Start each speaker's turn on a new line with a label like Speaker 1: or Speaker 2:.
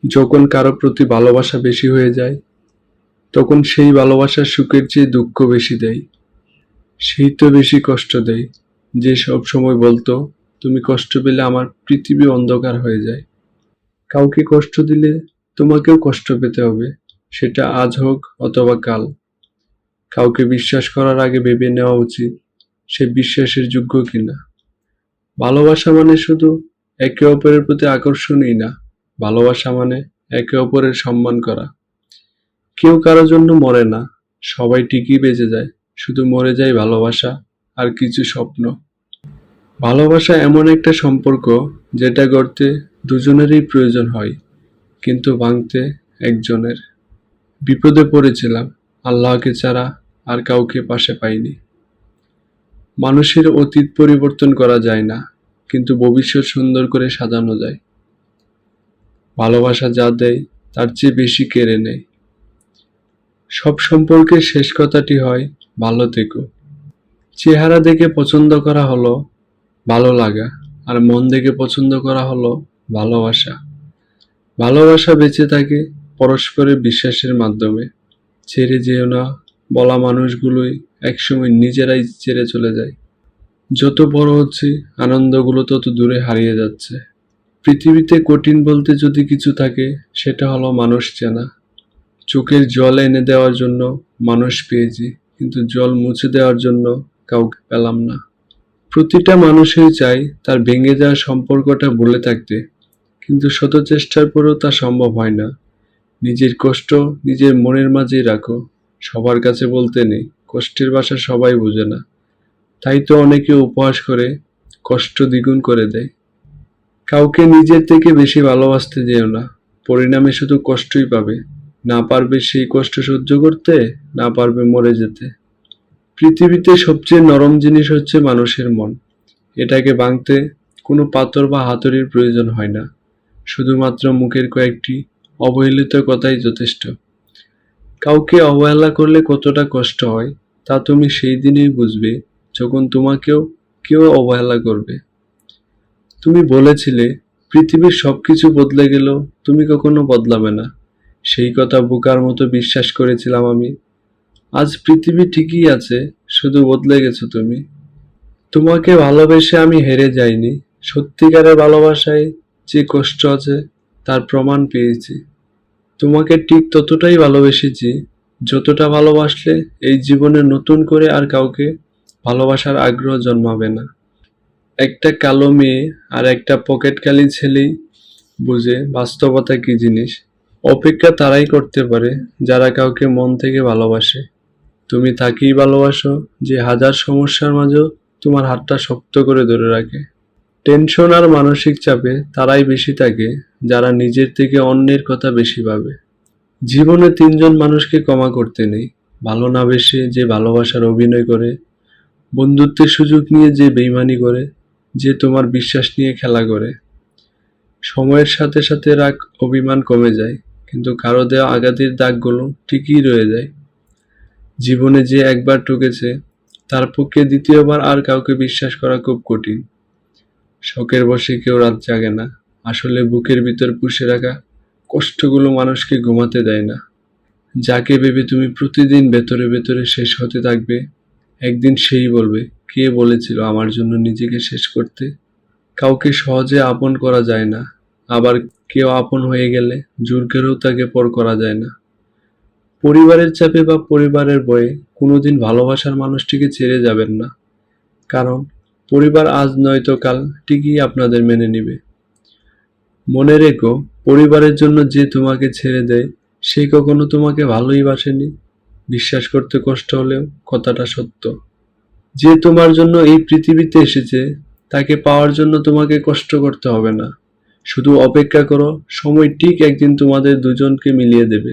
Speaker 1: যখন কারো প্রতি ভালোবাসা বেশি হয়ে যায়, তখন সেই ভালোবাসার সুখের চেয়ে দুঃখ বেশি দেয়। সেই তো বেশি কষ্ট দেয়, যে সব সময় বলতো, তুমি কষ্ট পেলে আমার পৃথিবী অন্ধকার হয়ে যায়। কাউকে কষ্ট দিলে তোমাকেও কষ্ট পেতে হবে, সেটা আজ হোক অথবা কাল। কাউকে বিশ্বাস করার আগে ভেবে নেওয়া উচিত সে বিশ্বাসের যোগ্য কিনা। ভালোবাসা মানে শুধু একে অপরের প্রতি আকর্ষণই না, ভালোবাসা মানে একে অপরের সম্মান করা। কেউ কারো জন্য মরে না, সবাই ঠিকই বেঁচে যায়, শুধু মরে যায় ভালোবাসা আর কিছু স্বপ্ন। ভালোবাসা এমন একটা সম্পর্ক যেটা গড়তে দুজনেরই প্রয়োজন হয়, কিন্তু ভাঙতে একজনের। বিপদে পড়েছিলাম, আল্লাহকে ছাড়া আর কাউকে পাশে পাইনি। মানুষের অতীত পরিবর্তন করা যায় না, কিন্তু ভবিষ্যৎ সুন্দর করে সাজানো যায়। ভালোবাসা যা দেয় তার চেয়ে বেশি কেড়ে নেয়। সব সম্পর্কের শেষ কথাটি হয়, ভালো থেকো। চেহারা দেখে পছন্দ করা হলো ভালো লাগা, আর মন দেখে পছন্দ করা হলো ভালোবাসা। ভালোবাসা বেঁচে থাকে পরস্পরের বিশ্বাসের মাধ্যমে। ছেড়ে যেও না বলা মানুষগুলোই একসময় নিজেরাই ছেড়ে চলে যায়। যত বড় হচ্ছে, আনন্দগুলো তত দূরে হারিয়ে যাচ্ছে। পৃথিবীতে কঠিন বলতে যদি কিছু থাকে, সেটা হলো মানুষ চেনা। চোখের জল এনে দেওয়ার জন্য মানুষ পেয়েছি, কিন্তু জল মুছে দেওয়ার জন্য কাউকে পেলাম না। প্রতিটা মানুষই চায় তার ভেঙে যাওয়া সম্পর্কটা ভুলে থাকতে, কিন্তু শত চেষ্টার পরেও তা সম্ভব হয় না। নিজের কষ্ট নিজের মনের মাঝেই রাখো, সবার কাছে বলতে নেই, কষ্টের ভাষা সবাই বোঝে না। তাই তো অনেকে উপহাস করে কষ্ট দ্বিগুণ করে দেয়। কাউকে নিজের থেকে বেশি ভালোবাসতে যেও না, পরিণামে শুধু কষ্টই পাবে। না পারবে সেই কষ্ট সহ্য করতে, না পারবে মরে যেতে। পৃথিবীতে সবচেয়ে নরম জিনিস হচ্ছে মানুষের মন। এটাকে ভাঙতে কোনো পাথর বা হাতুড়ির প্রয়োজন হয় না, শুধুমাত্র মুখের কয়েকটি অবহেলিত কথাই যথেষ্ট। কাউকে অবহেলা করলে কতটা কষ্ট হয়, তা তুমি সেই দিনই বুঝবে যখন তোমাকেও কেউ অবহেলা করবে। তুমি বলেছিলে পৃথিবীর সবকিছু বদলে গেলেও তুমি কখনো বদলাবে না। সেই কথা বোকার মতো বিশ্বাস করেছিলাম আমি। আজ পৃথিবী ঠিকই আছে, শুধু বদলে গেছো তুমি। তোমাকে ভালোবেসে আমি হেরে যাইনি, সত্যিকারের ভালোবাসায় যে কষ্ট আছে তার প্রমাণ পেয়েছি। তোমাকে ঠিক ততটাই ভালোবেসেছি যতটা ভালোবাসলে এই জীবনে নতুন করে আর কাউকে ভালোবাসার আগ্রহ জন্মাবে না। একটা কালো মেয়ে আর একটা পকেটকালি ছেলেই বুঝে বাস্তবতা কি জিনিস। অপেক্ষা তারাই করতে পারে যারা কাউকে মন থেকে ভালোবাসে। তুমি তাকেই ভালোবাসো যে হাজার সমস্যার মাঝেও তোমার হাতটা শক্ত করে ধরে রাখে। টেনশন আর মানসিক চাপে তারাই বেশি থাকে যারা নিজের থেকে অন্যের কথা বেশি ভাবে। জীবনে তিনজন মানুষকে ক্ষমা করতে নেই: ভালো না বেসে যে ভালোবাসার অভিনয় করে, বন্ধুত্বের সুযোগ নিয়ে যে বেইমানি করে, যে তোমার বিশ্বাস নিয়ে খেলা করে। সময়ের সাথে সাথে রাগ অভিমান কমে যায়, কিন্তু কারো দেওয়া আঘাতের দাগগুলো ঠিকই রয়ে যায়। জীবনে যে একবার ঠকেছে, তার পক্ষে দ্বিতীয়বার আর কাউকে বিশ্বাস করা খুব কঠিন। শখের বশে কেউ রাত জাগে না, আসলে বুকের ভিতর পুষে রাখা কষ্টগুলো মানুষকে ঘুমাতে দেয় না। যাকে ভেবে তুমি প্রতিদিন ভেতরে ভেতরে শেষ হতে থাকবে, একদিন সেই বলবে, কে বলেছিল আমার জন্য নিজেকে শেষ করতে। কাউকে সহজে আপন করা যায় না, আবার কেউ আপন হয়ে গেলে জোর করেও তাকে পর করা যায় না। পরিবারের চাপে বা পরিবারের ভয়ে কোনোদিন ভালোবাসার মানুষটিকে ছেড়ে যাবেন না, কারণ পরিবার আজ নয়তো কাল ঠিকই আপনাদের মেনে নিবে। মনে রেখো, পরিবারের জন্য যে তোমাকে ছেড়ে দেয় সে কখনো তোমাকে ভালোই বাসেনি। বিশ্বাস করতে কষ্ট হলেও কথাটা সত্য। যে তোমার জন্য এই পৃথিবীতে এসেছে, তাকে পাওয়ার জন্য তোমাকে কষ্ট করতে হবে না। শুধু অপেক্ষা করো, সময় ঠিক একদিন তোমাদের দুজনকে মিলিয়ে দেবে।